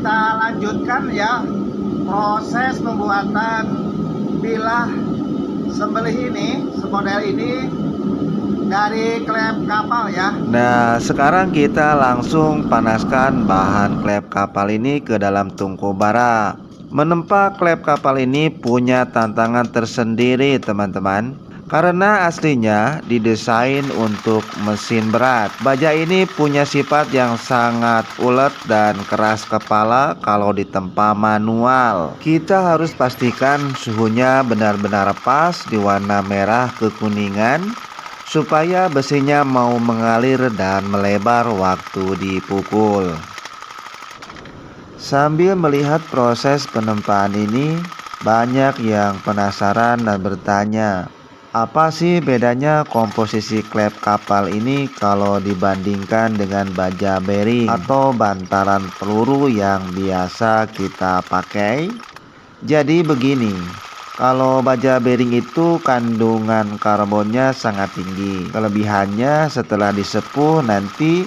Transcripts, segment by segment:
kita lanjutkan ya proses pembuatan bilah sembelih ini, semodel ini dari klep kapal ya. Nah, sekarang kita langsung panaskan bahan klep kapal ini ke dalam tungku bara. Menempa klep kapal ini punya tantangan tersendiri teman-teman, karena aslinya didesain untuk mesin berat. Baja ini punya sifat yang sangat ulet dan keras kepala kalau ditempa manual. Kita harus pastikan suhunya benar-benar pas di warna merah kekuningan, supaya besinya mau mengalir dan melebar waktu dipukul. Sambil melihat proses penempaan ini, banyak yang penasaran dan bertanya, apa sih bedanya komposisi klep kapal ini kalau dibandingkan dengan baja bearing atau bantalan peluru yang biasa kita pakai? Jadi begini, kalau baja bearing itu kandungan karbonnya sangat tinggi. Kelebihannya setelah disepuh nanti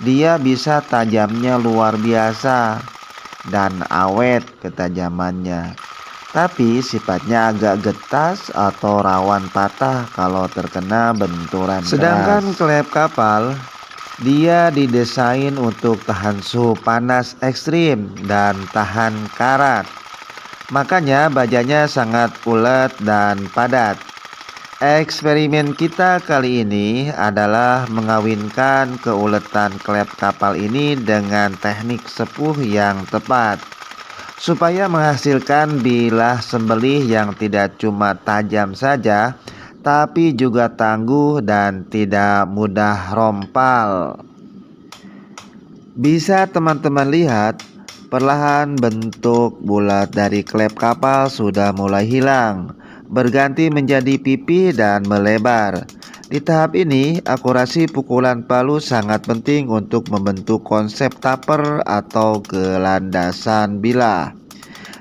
dia bisa tajamnya luar biasa dan awet ketajamannya. Tapi sifatnya agak getas atau rawan patah kalau terkena benturan keras. Sedangkan klep kapal dia didesain untuk tahan suhu panas ekstrim dan tahan karat. Makanya bajanya sangat ulet dan padat. Eksperimen kita kali ini adalah mengawinkan keuletan klep kapal ini dengan teknik sepuh yang tepat, supaya menghasilkan bilah sembelih yang tidak cuma tajam saja, tapi juga tangguh dan tidak mudah rompal. Bisa teman-teman lihat, perlahan bentuk bulat dari klep kapal sudah mulai hilang, berganti menjadi pipih dan melebar. Di tahap ini, akurasi pukulan palu sangat penting untuk membentuk konsep taper atau gelandasan bilah,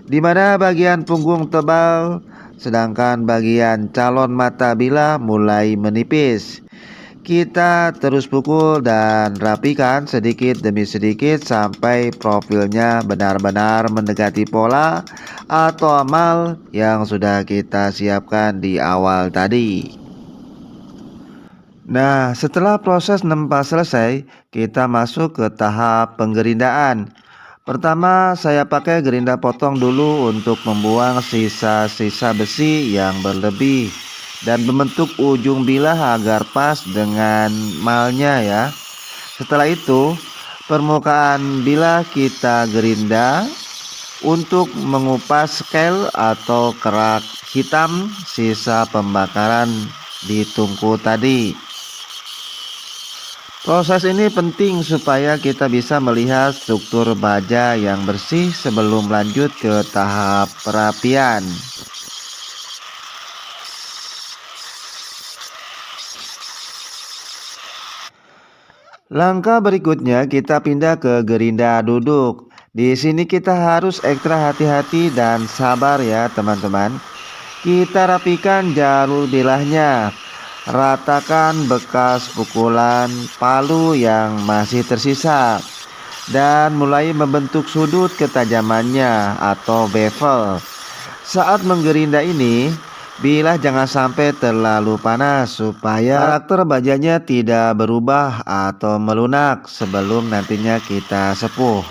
di mana bagian punggung tebal, sedangkan bagian calon mata bilah mulai menipis. Kita terus pukul dan rapikan sedikit demi sedikit sampai profilnya benar-benar mendekati pola atau amal yang sudah kita siapkan di awal tadi. Nah, setelah proses nempa selesai, kita masuk ke tahap penggerindaan. Pertama, saya pakai gerinda potong dulu untuk membuang sisa-sisa besi yang berlebih dan membentuk ujung bilah agar pas dengan malnya ya. Setelah itu, permukaan bilah kita gerinda untuk mengupas skel atau kerak hitam sisa pembakaran di tungku tadi. Proses ini penting supaya kita bisa melihat struktur baja yang bersih sebelum lanjut ke tahap perapian. Langkah berikutnya kita pindah ke gerinda duduk. Di sini kita harus ekstra hati-hati dan sabar ya teman-teman. Kita rapikan jalur bilahnya. Ratakan bekas pukulan palu yang masih tersisa dan mulai membentuk sudut ketajamannya atau bevel. Saat menggerinda ini, bilah jangan sampai terlalu panas supaya karakter bajanya tidak berubah atau melunak sebelum nantinya kita sepuh.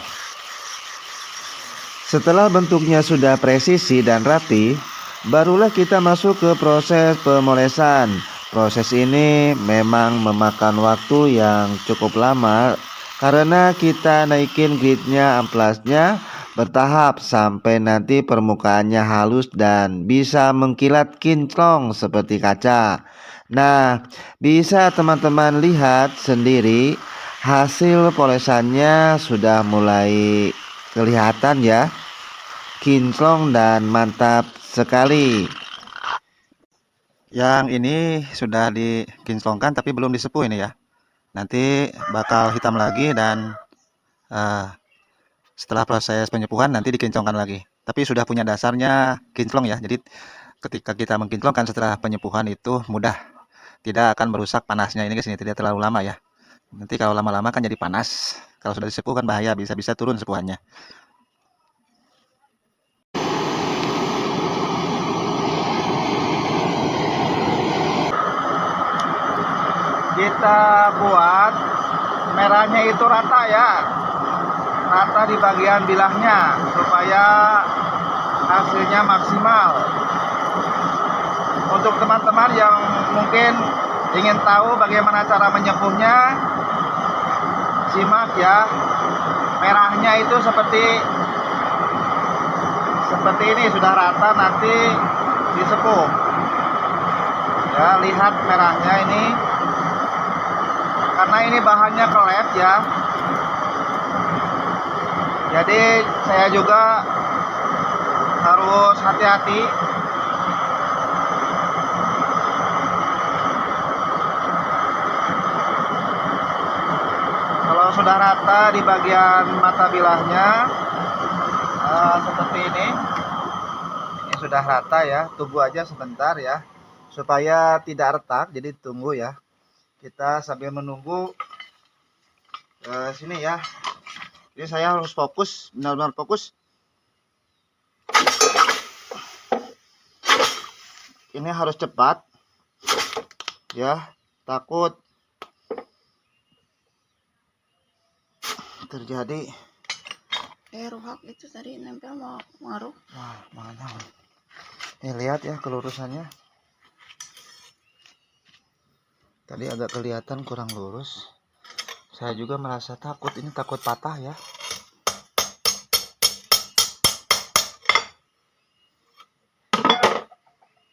Setelah bentuknya sudah presisi dan rapi, barulah kita masuk ke proses pemolesan. Proses ini memang memakan waktu yang cukup lama karena kita naikin gritnya amplasnya bertahap sampai nanti permukaannya halus dan bisa mengkilat kinclong seperti kaca. Nah, bisa teman-teman lihat sendiri hasil polesannya sudah mulai kelihatan ya, kinclong dan mantap sekali. Yang ini sudah dikinclongkan tapi belum disepuh ini ya. Nanti bakal hitam lagi dan setelah proses penyepuhan nanti dikinclongkan lagi. Tapi sudah punya dasarnya kinclong ya. Jadi ketika kita mengkinclongkan setelah penyepuhan itu mudah, tidak akan merusak panasnya ini guys, ini tidak terlalu lama ya. Nanti kalau lama-lama kan jadi panas. Kalau sudah disepuh kan bahaya, bisa-bisa turun sepuhannya. kita buat merahnya itu rata ya, rata di bagian bilahnya supaya hasilnya maksimal. Untuk teman-teman yang mungkin ingin tahu bagaimana cara menyepuhnya, simak ya. Merahnya itu seperti ini, sudah rata, nanti disepuh ya. Lihat merahnya ini, karena ini bahannya kelep ya, jadi saya juga harus hati-hati. Kalau sudah rata di bagian mata bilahnya seperti ini sudah rata ya, tunggu aja sebentar ya supaya tidak retak. Jadi tunggu ya, kita sambil menunggu sini ya. Jadi saya harus fokus, benar-benar fokus. Ini harus cepat ya, takut terjadi ruhak itu tadi nempel mau ngaruh. Wah, mana nih, lihat ya kelurusannya. Tadi agak kelihatan kurang lurus. Saya juga merasa takut, ini takut patah ya.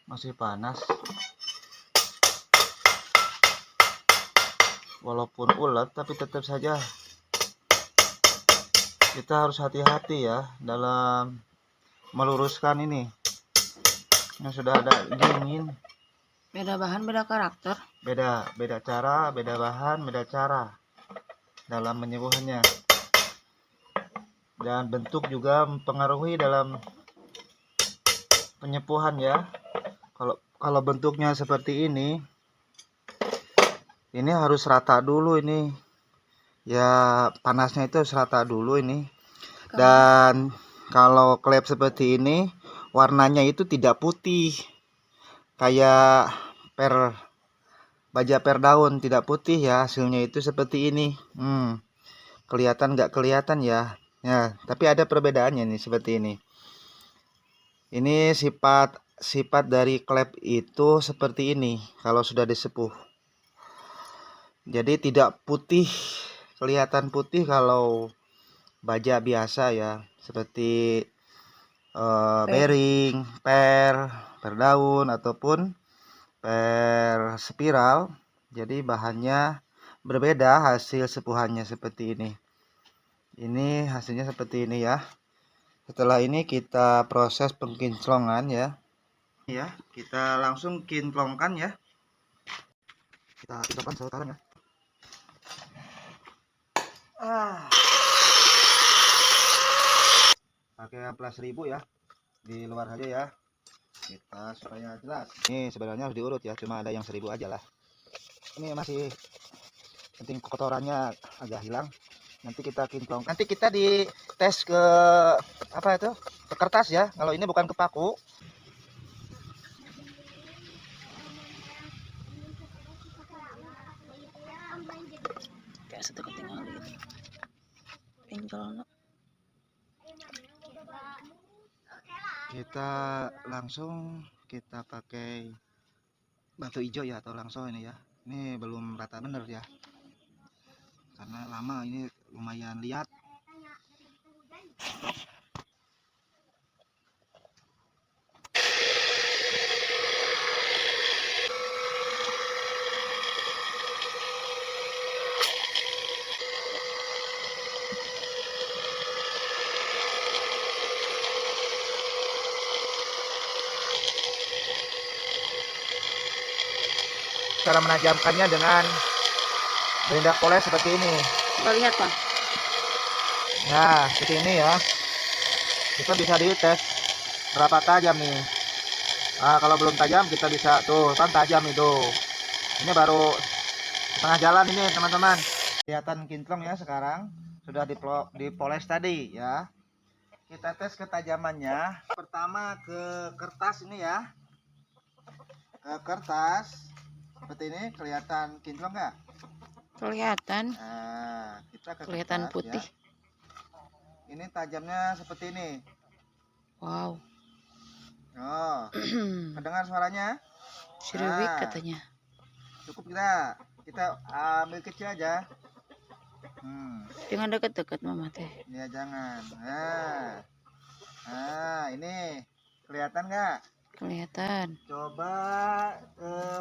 Masih panas. Walaupun ulet tapi tetap saja kita harus hati-hati ya dalam meluruskan ini. Yang sudah ada dingin. Beda bahan, beda karakter. Beda cara, beda bahan, beda cara dalam menyepuhnya. Dan bentuk juga mempengaruhi dalam penyepuhan ya. Kalau bentuknya seperti ini harus rata dulu ini. Ya, panasnya itu harus rata dulu ini. Dan kalau klep seperti ini warnanya itu tidak putih kayak baja per daun, tidak putih ya, hasilnya itu seperti ini. Kelihatan nggak kelihatan ya. Ya, tapi ada perbedaannya nih seperti ini. Ini sifat dari klep itu seperti ini kalau sudah disepuh. Jadi tidak putih, kelihatan putih kalau baja biasa ya, seperti bearing, per daun ataupun per spiral. Jadi bahannya berbeda, hasil sepuhannya seperti ini. Ini hasilnya seperti ini ya. Setelah ini kita proses pengkinclongan ya. Ya, kita langsung kinclongkan ya. Kita kinclongkan sekarang ya. Pakai amplas 1000 ya, di luar aja ya, kita supaya jelas. Ini sebenarnya harus diurut ya, cuma ada yang 1000 aja lah. Ini masih penting, kotorannya agak hilang. Nanti kita kinclong, nanti kita di tes ke apa itu, ke kertas ya. Kalau ini bukan ke paku. Kayak satu ketinggalan gitu. Pinjol. Kita langsung kita pakai batu hijau ya, atau langsung ini ya. Ini belum rata bener ya, karena lama, ini lumayan liat. Cara menajamkannya dengan benda poles seperti ini. Coba lihat Pak. Nah, seperti ini ya. Kita bisa dites berapa tajam nih. Nah, kalau belum tajam kita bisa, tuh kan tajam itu. Ini baru setengah jalan ini teman-teman. Kelihatan kinclong ya sekarang. Sudah dipoles tadi ya. Kita tes ketajamannya. Pertama ke kertas ini ya. Ke kertas. Seperti ini, kelihatan kinclong nggak? Kelihatan. Nah, kita Kelihatan kekecat, putih. ya. Ini tajamnya seperti ini. Wow. Oh, kedengar suaranya? Siriwik Nah, katanya. cukup kita ambil kecil aja. Jangan dekat-dekat mama teh. Ya jangan. Nah, ini kelihatan nggak? Kelihatan. Coba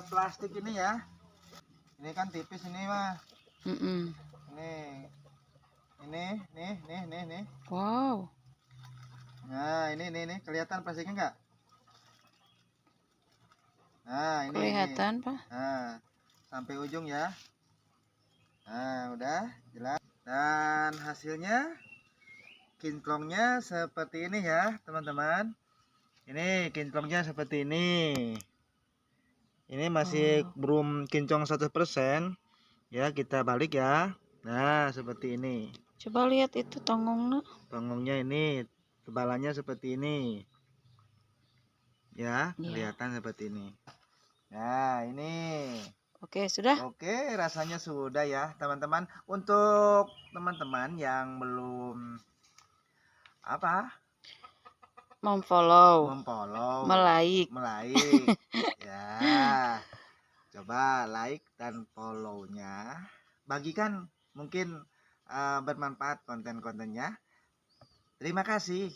plastik ini ya. Ini kan tipis ini mah. Nih. Wow. Nah, ini kelihatan plastiknya nggak? Nah, ini. Kelihatan, Pak. Nah, sampai ujung ya. Nah, udah jelas. Dan hasilnya kinclongnya seperti ini ya, teman-teman. Ini kinclongnya seperti ini. Ini masih belum kinclong 100%. Ya, kita balik ya. Nah, seperti ini. Coba lihat itu tonggongnya. Tonggongnya ini, tebalannya seperti ini. Ya, kelihatan seperti ini. Nah, ini. Oke, sudah. Oke, rasanya sudah ya, teman-teman. Untuk teman-teman yang belum Memfollow. like, Melike. ya, coba like dan follow-nya, bagikan, mungkin bermanfaat konten-kontennya. Terima kasih.